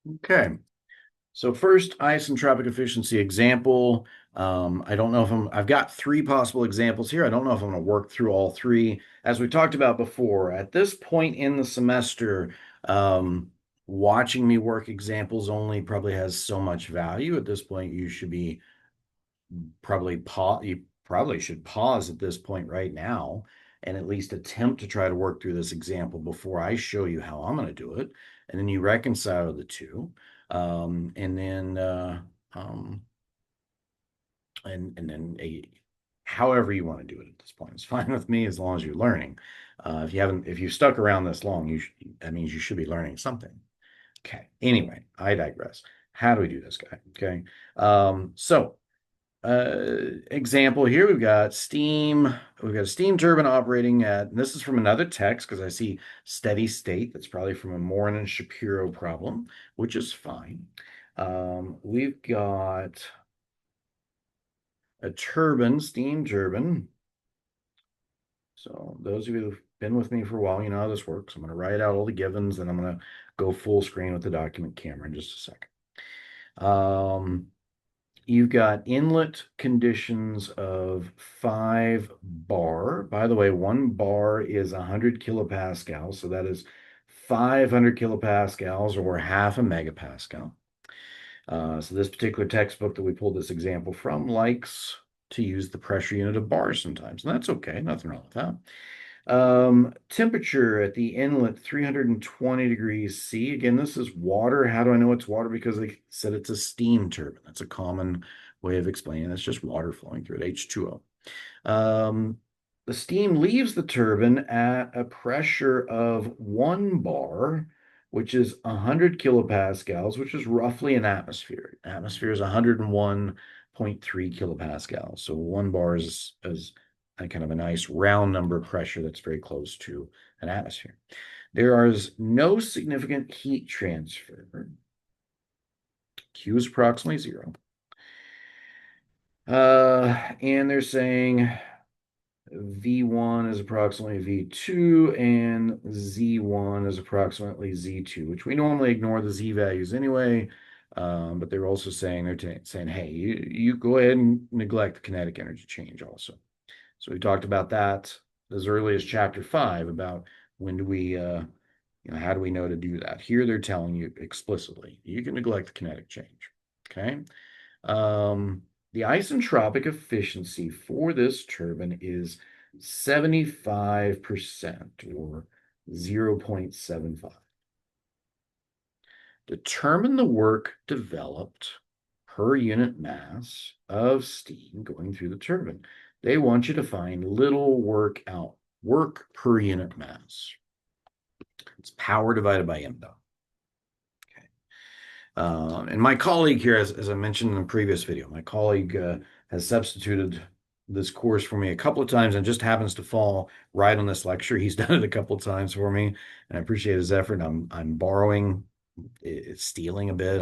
Okay, so first isentropic efficiency example. I don't know if I've got three possible examples here. I don't know if I'm going to work through all three. As we talked about before, at this point in the semester, watching me work examples only probably has so much value. At this point, you should be you probably should pause at this point right now and at least attempt to try to work through this example before I show you how I'm going to do it. And then you reconcile the two. And then um, and then however you want to do it at this point, it's fine with me as long as you're learning. If you've stuck around this long, that means you should be learning something. Okay. Anyway, I digress. How do we do this, guy? Okay. So example here, we've got a steam turbine operating at, and this is from another text because I see steady state. That's probably from a Morin and Shapiro problem, which is fine. We've got a steam turbine. So those of you who've been with me for a while, you know how this works. I'm going to write out all the givens, and I'm going to go full screen with the document camera in just a second. You've got inlet conditions of 5 bar. By the way, 1 bar is 100 kilopascals, so that is 500 kilopascals or half a megapascal. So this particular textbook that we pulled this example from likes to use the pressure unit of bars sometimes, and that's okay. Nothing wrong with that. Temperature at the inlet, 320 degrees C. Again, this is water. How do I know it's water? Because they said it's a steam turbine. That's a common way of explaining it. It's just water flowing through it, H2O. The steam leaves the turbine at a pressure of 1 bar, which is 100 kilopascals, which is roughly an atmosphere. Atmosphere is 101.3 kilopascals. So 1 bar is a kind of a nice round number of pressure that's very close to an atmosphere. There is no significant heat transfer. Q is approximately 0. And they're saying V1 is approximately V2 and Z1 is approximately Z2, which we normally ignore the Z values anyway. But they're also saying, saying, hey, you go ahead and neglect the kinetic energy change also. So we talked about that as early as chapter 5 about when do we, how do we know to do that? Here they're telling you explicitly, you can neglect the kinetic change. Okay. The isentropic efficiency for this turbine is 75% or 0.75. Determine the work developed per unit mass of steam going through the turbine. They want you to find little work per unit mass. It's power divided by m dot. Okay. And my colleague here, as I mentioned in the previous video, my colleague has substituted this course for me a couple of times and just happens to fall right on this lecture. He's done it a couple of times for me, and I appreciate his effort. I'm borrowing, it's stealing a bit.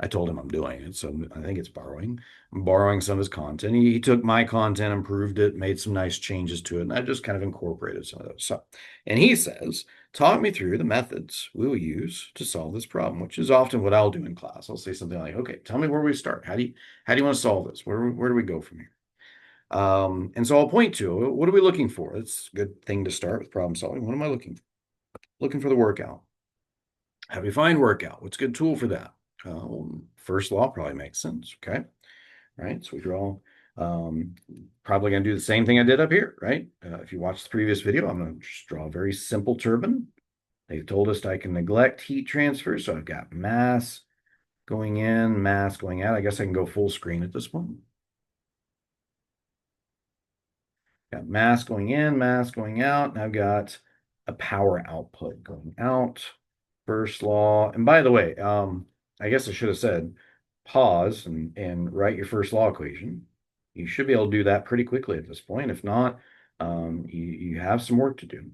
I told him I'm doing it, so I think it's borrowing. I'm borrowing some of his content. He took my content, improved it, made some nice changes to it, and I just kind of incorporated some of those. So, and he says, talk me through the methods we will use to solve this problem, which is often what I'll do in class. I'll say something like, okay, tell me where we start. How do you want to solve this? Where do we go from here? And so I'll point to what are we looking for? It's a good thing to start with problem solving. What am I looking for? Looking for the workout. How do we find workout? What's a good tool for that? First law probably makes sense. Okay. Right. So we draw, um, probably going to do the same thing I did up here, right? If you watch the previous video, I'm going to just draw a very simple turbine. They've told us I can neglect heat transfer. So I've got mass going in, mass going out. I guess I can go full screen at this point. Got mass going in, mass going out, and I've got a power output going out. First law. And by the way, I guess I should have said pause and write your first law equation. You should be able to do that pretty quickly at this point. If not, you have some work to do.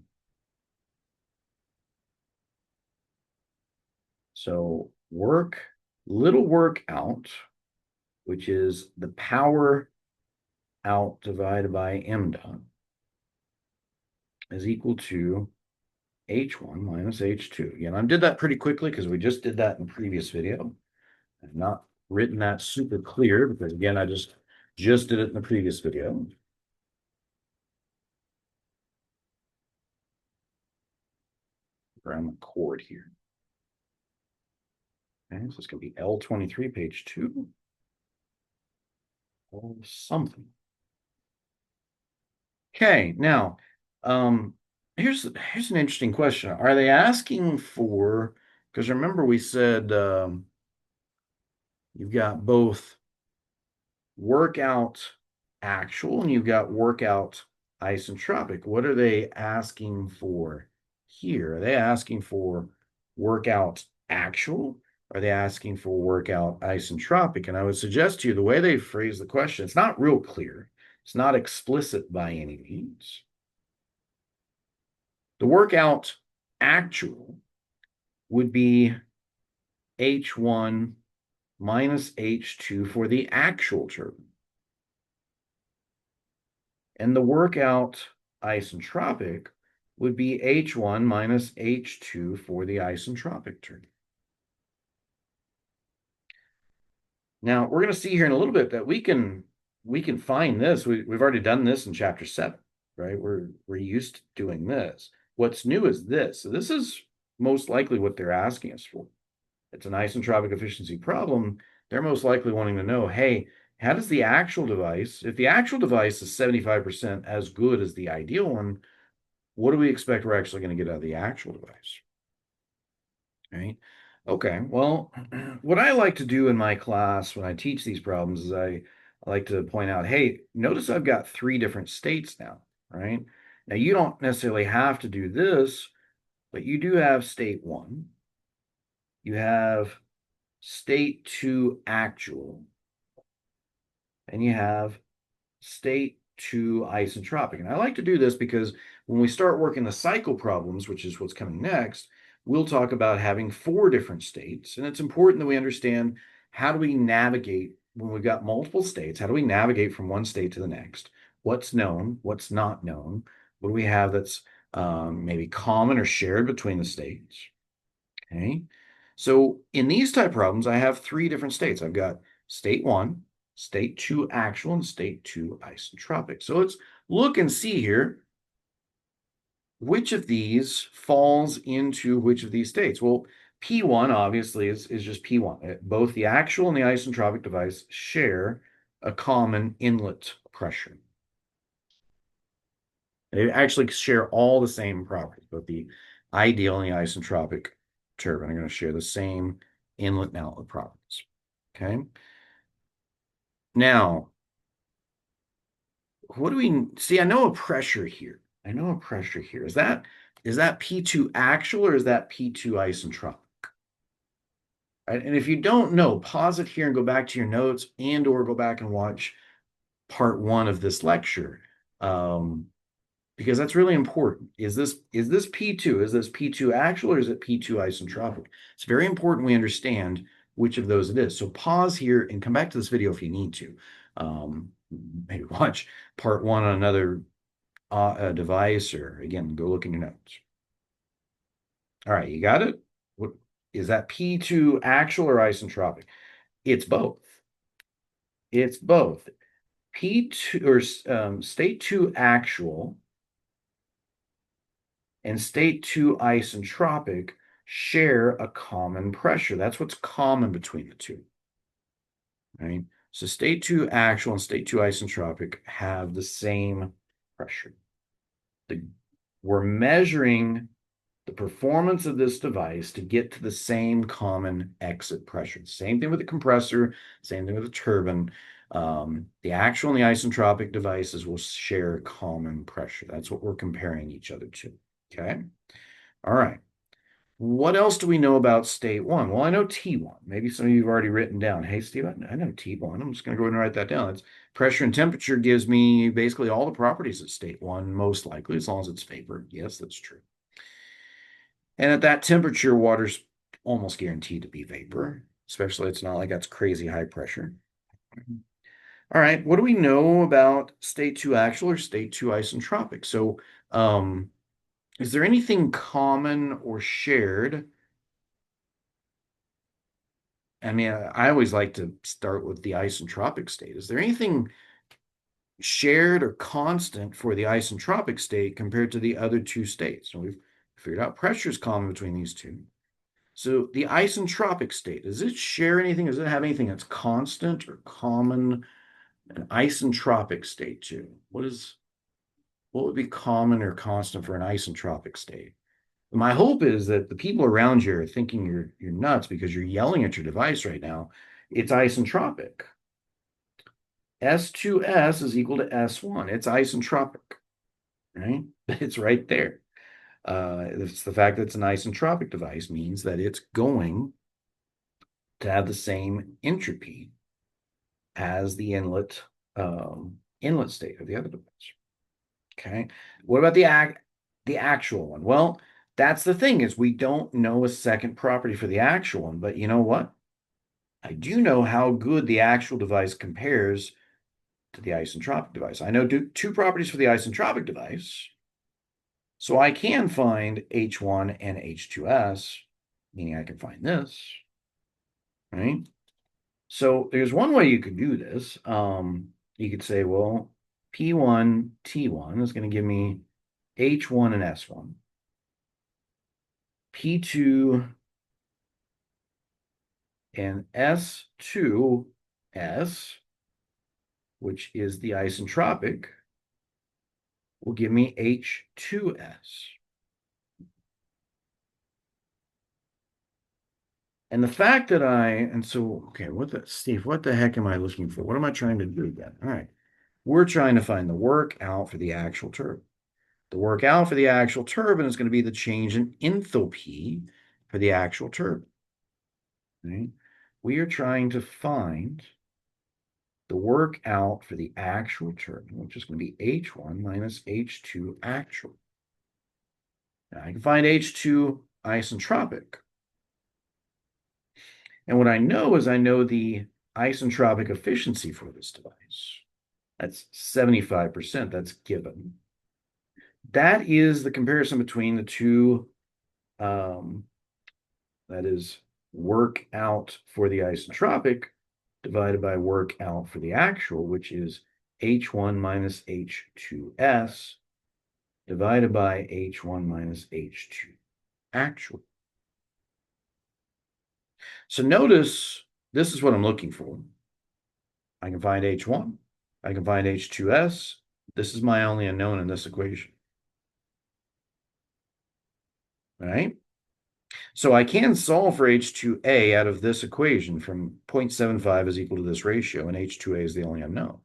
So little work out, which is the power out divided by m dot, is equal to H1 minus H2. Again, I did that pretty quickly because we just did that in the previous video. I've not written that super clear because, again, I just did it in the previous video. Around the chord here. Okay, so it's going to be L23, page 2. Or something. Okay, now, here's an interesting question. Are they asking for, because remember we said you've got both workout actual and you've got workout isentropic. What are they asking for here? Are they asking for workout actual? Are they asking for workout isentropic? And I would suggest to you the way they phrase the question, it's not real clear. It's not explicit by any means. The workout actual would be H1 minus H2 for the actual turbine. And the workout isentropic would be H1 minus H2 for the isentropic turbine. Now, we're going to see here in a little bit that we can find this. We've already done this in chapter 7, right? We're used to doing this. What's new is this. So this is most likely what they're asking us for. It's an isentropic efficiency problem. They're most likely wanting to know, hey, how does the actual device, if the actual device is 75% as good as the ideal one, what do we expect we're actually going to get out of the actual device? Right? Okay, well, what I like to do in my class when I teach these problems is I like to point out, hey, notice I've got 3 different states now, right? Now, you don't necessarily have to do this, but you do have state 1. You have state 2 actual, and you have state 2 isentropic. And I like to do this because when we start working the cycle problems, which is what's coming next, we'll talk about having 4 different states. And it's important that we understand how do we navigate when we've got multiple states, how do we navigate from one state to the next? What's known, what's not known? What do we have that's maybe common or shared between the states? Okay. So in these type problems, I have 3 different states. I've got state 1, state 2 actual, and state 2 isentropic. So let's look and see here which of these falls into which of these states. Well, P1 obviously is just P1. Both the actual and the isentropic device share a common inlet pressure. They actually share all the same properties, but the ideal and the isentropic turbine are going to share the same inlet and outlet properties. Okay. Now, what do we see? I know a pressure here. I know a pressure here. Is that P2 actual or is that P2 isentropic? Right? And if you don't know, pause it here and go back to your notes and or go back and watch part 1 of this lecture. Because that's really important. Is this P2? Is this P2 actual or is it P2 isentropic? It's very important we understand which of those it is. So pause here and come back to this video if you need to. Maybe watch part 1 on another device, or again, go look in your notes. All right, you got it? What is that, P2 actual or isentropic? It's both. It's both. P2 or state 2 actual and state 2 isentropic share a common pressure. That's what's common between the two, right? So state 2 actual and state 2 isentropic have the same pressure. We're measuring the performance of this device to get to the same common exit pressure. Same thing with the compressor, same thing with the turbine. The actual and the isentropic devices will share common pressure. That's what we're comparing each other to. Okay. All right. What else do we know about state 1? Well, I know T1. Maybe some of you have already written down, hey, Steve, I know T1. I'm just going to go ahead and write that down. It's pressure and temperature gives me basically all the properties of state 1, most likely, as long as it's vapor. Yes, that's true. And at that temperature, water's almost guaranteed to be vapor, especially it's not like that's crazy high pressure. All right, what do we know about state 2 actual or state 2 isentropic? So Is there anything common or shared? I mean, I always like to start with the isentropic state. Is there anything shared or constant for the isentropic state compared to the other two states? And we've figured out pressure is common between these two. So the isentropic state, does it share anything? Does it have anything that's constant or common? An isentropic state too. What would be common or constant for an isentropic state? My hope is that the people around you are thinking you're nuts because you're yelling at your device right now. It's isentropic. S2S is equal to S1. It's isentropic, right? It's right there. It's the fact that it's an isentropic device means that it's going to have the same entropy as the inlet state of the other device. Okay. What about the actual one? Well, that's the thing is we don't know a second property for the actual one, but you know what? I do know how good the actual device compares to the isentropic device. I know two properties for the isentropic device, so I can find H1 and H2S, meaning I can find this, right? So there's one way you could do this. You could say, well, P1, T1 is going to give me H1 and S1. P2 and S2S, which is the isentropic, will give me H2S. And the fact that okay, Steve, what the heck am I looking for? What am I trying to do then? All right. We're trying to find the work out for the actual turbine. The work out for the actual turbine is going to be the change in enthalpy for the actual turbine. Right? We are trying to find the work out for the actual turbine, which is going to be H1 minus H2 actual. Now I can find H2 isentropic. And what I know is I know the isentropic efficiency for this device. That's 75%. That's given. That is the comparison between the two. That is work out for the isentropic divided by work out for the actual, which is H1 minus H2S divided by H1 minus H2 actual. So notice this is what I'm looking for. I can find H1. I can find H2S. This is my only unknown in this equation. Right? So I can solve for H2A out of this equation from 0.75 is equal to this ratio, and H2A is the only unknown.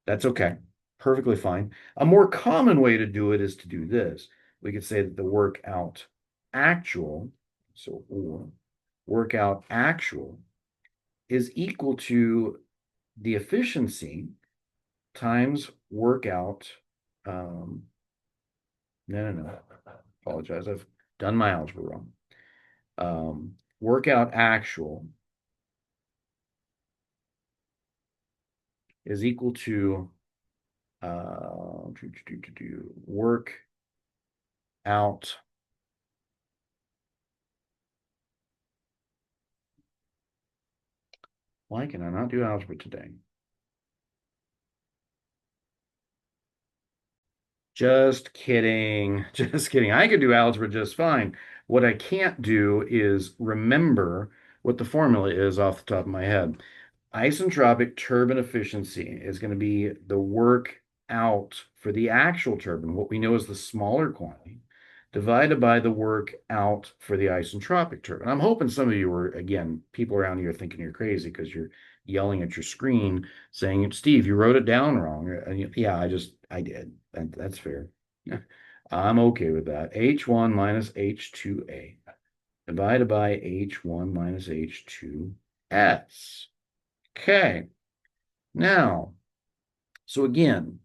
That's okay. Perfectly fine. A more common way to do it is to do this. We could say that the work out actual, so or work out actual is equal to the efficiency times work out. No. Apologize. I've done my algebra wrong. Work out actual is equal to work out why can I not do algebra today? Just kidding. Just kidding. I could do algebra just fine. What I can't do is remember what the formula is off the top of my head. Isentropic turbine efficiency is going to be the work out for the actual turbine, what we know is the smaller quantity, divided by the work out for the isentropic turbine. I'm hoping some of you are, again, people around you are thinking you're crazy because you're yelling at your screen saying, Steve, you wrote it down wrong. And yeah, I did. That's fair. I'm okay with that. H1 minus H2A divided by H1 minus H2S. Okay. Now, so again,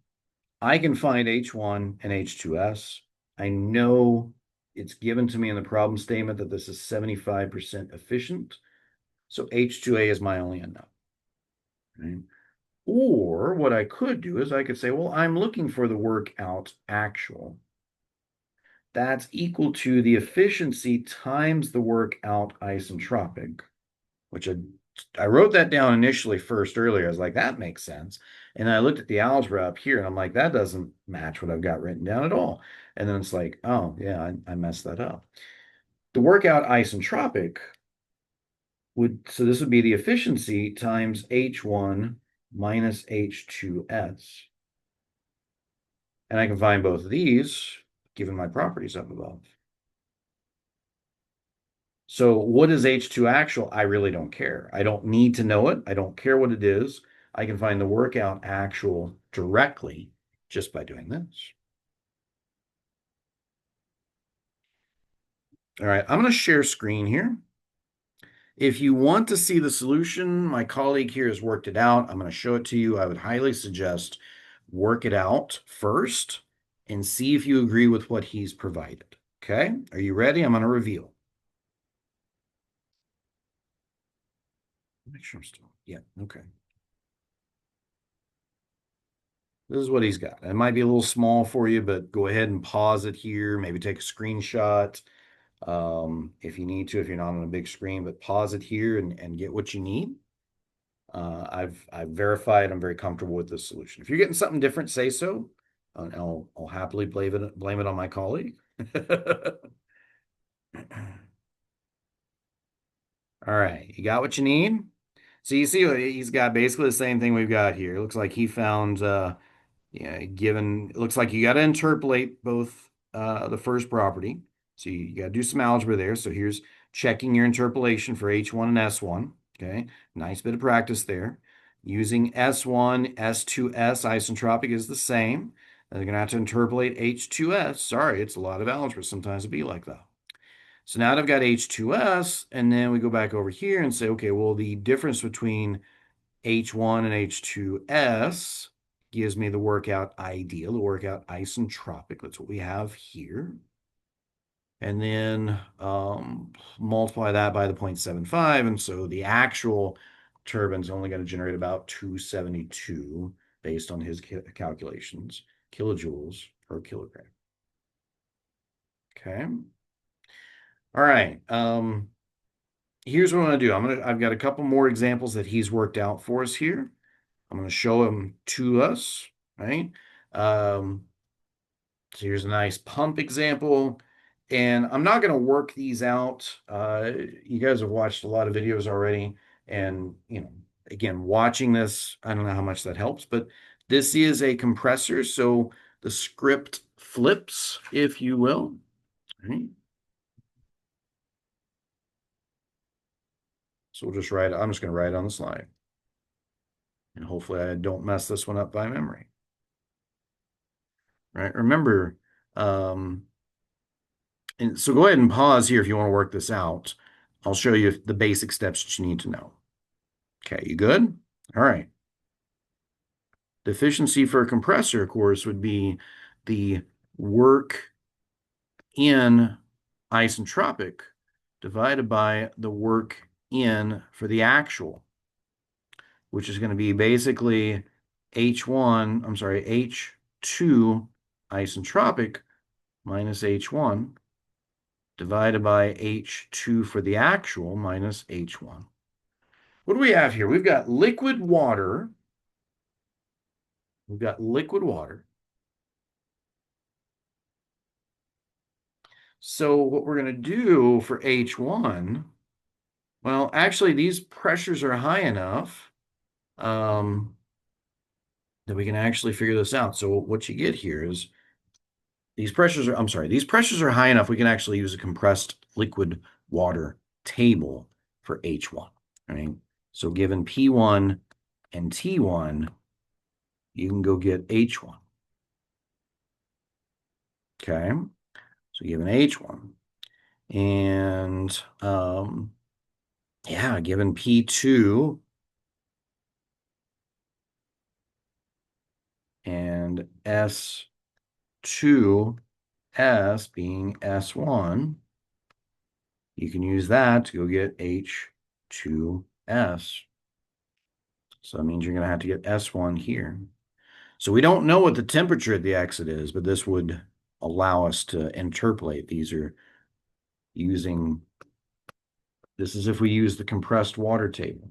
I can find H1 and H2S. I know it's given to me in the problem statement that this is 75% efficient. So H2A is my only unknown. Right? Or what I could do is I could say, well, I'm looking for the work out actual. that's equal to the efficiency times the work out isentropic, which I wrote that down initially first earlier. I was like, that makes sense. And then I looked at the algebra up here and I'm like, that doesn't match what I've got written down at all. And then it's like, oh, yeah, I messed that up. The workout isentropic so this would be the efficiency times H1 minus H2S. And I can find both of these given my properties up above. So what is H2 actual? I really don't care. I don't need to know it. I don't care what it is. I can find the workout actual directly just by doing this. All right, I'm going to share screen here. If you want to see the solution, my colleague here has worked it out. I'm going to show it to you. I would highly suggest work it out first and see if you agree with what he's provided. Okay, are you ready? I'm going to reveal. Make sure I'm still, yeah, okay. This is what he's got. It might be a little small for you, but go ahead and pause it here. Maybe take a screenshot if you need to, if you're not on a big screen, but pause it here and get what you need. I've verified. I'm very comfortable with this solution. If you're getting something different, say so. I'll happily blame it on my colleague. All right, you got what you need. So you see, he's got basically the same thing we've got here. It looks like he found yeah, given, it looks like you got to interpolate both the first property. So you got to do some algebra there. So here's checking your interpolation for H1 and S1. Okay, nice bit of practice there. Using S1, S2S isentropic is the same. They're going to have to interpolate H2S. Sorry, it's a lot of algebra. Sometimes it be like that. So now that I've got H2S, and then we go back over here and say, okay, well, the difference between H1 and H2S gives me the workout ideal, the workout isentropic. That's what we have here. And then multiply that by the 0.75. And so the actual turbine's only going to generate about 272 based on his calculations, kilojoules per kilogram. Okay. All right. Here's what I'm going to do. I've got a couple more examples that he's worked out for us here. I'm going to show them to us, right? So here's a nice pump example. And I'm not going to work these out. You guys have watched a lot of videos already. And, again, watching this, I don't know how much that helps, but this is a compressor. So the script flips, if you will. Right? So we'll just write, I'm just going to write it on the slide. And hopefully I don't mess this one up by memory. Right? Remember, and so go ahead and pause here if you want to work this out. I'll show you the basic steps that you need to know. Okay, you good? All right. The efficiency for a compressor, of course, would be the work in isentropic divided by the work in for the actual, which is going to be basically H2 isentropic minus H1 divided by H2 for the actual minus H1. What do we have here? We've got liquid water. We've got liquid water. So what we're going to do for H1, well, actually, these pressures are high enough that we can actually figure this out. So what you get here is these pressures are high enough we can actually use a compressed liquid water table for H1, right? So given P1 and T1, you can go get H1. Okay, so given H1. And yeah, given P2 and S2S being S1, you can use that to go get H2S. So that means you're going to have to get S1 here. So we don't know what the temperature at the exit is, but this would allow us to interpolate. These are using, this is if we use the compressed water table.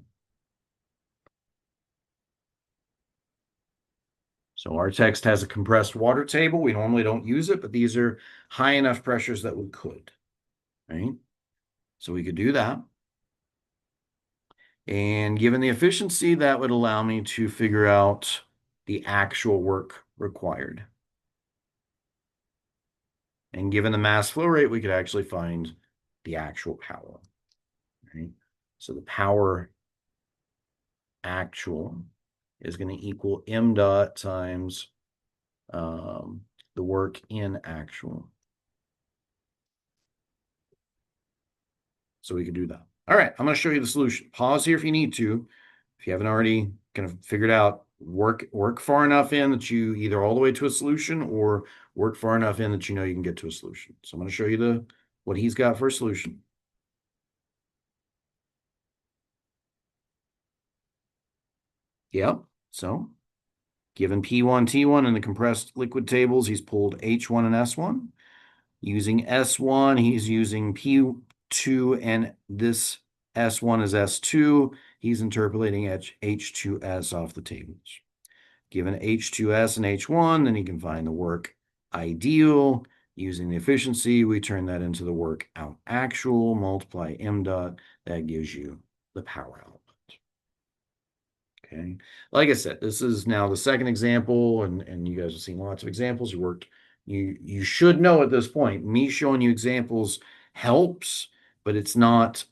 So our text has a compressed water table. We normally don't use it, but these are high enough pressures that we could, right? So we could do that. And given the efficiency, that would allow me to figure out the actual work required. And given the mass flow rate, we could actually find the actual power, right? So the power actual is going to equal m dot times the work in actual. So we could do that. All right, I'm going to show you the solution. Pause here if you need to. If you haven't already kind of figured out, work far enough in that you either all the way to a solution or work far enough in that you know you can get to a solution. So I'm going to show you what he's got for a solution. Yep. So given P1, T1 in the compressed liquid tables, he's pulled H1 and S1. Using S1, he's using P2, and this S1 is S2. He's interpolating H2S off the tables. Given H2S and H1, then he can find the work ideal. Using the efficiency, we turn that into the work out actual, multiply m dot. That gives you the power output. Okay. Like I said, this is now the second example, and you guys have seen lots of examples. You should know at this point, me showing you examples helps, but it's not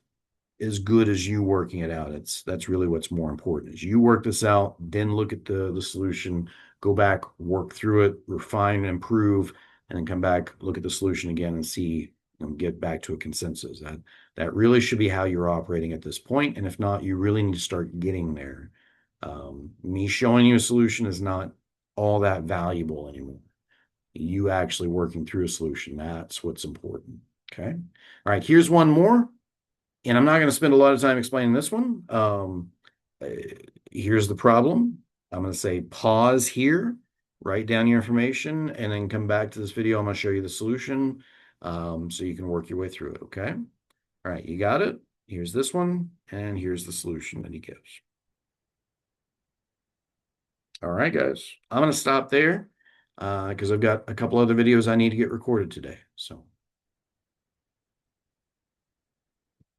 as good as you working it out. That's really what's more important is you work this out, then look at the solution, go back, work through it, refine and improve, and then come back, look at the solution again and see, get back to a consensus. That really should be how you're operating at this point. And if not, you really need to start getting there. Me showing you a solution is not all that valuable anymore. You actually working through a solution, that's what's important. Okay. All right, here's one more. And I'm not going to spend a lot of time explaining this one. Here's the problem. I'm going to say pause here, write down your information, and then come back to this video. I'm going to show you the solution so you can work your way through it, okay? All right, you got it. Here's this one, and here's the solution that he gives. All right, guys, I'm going to stop there because I've got a couple other videos I need to get recorded today. So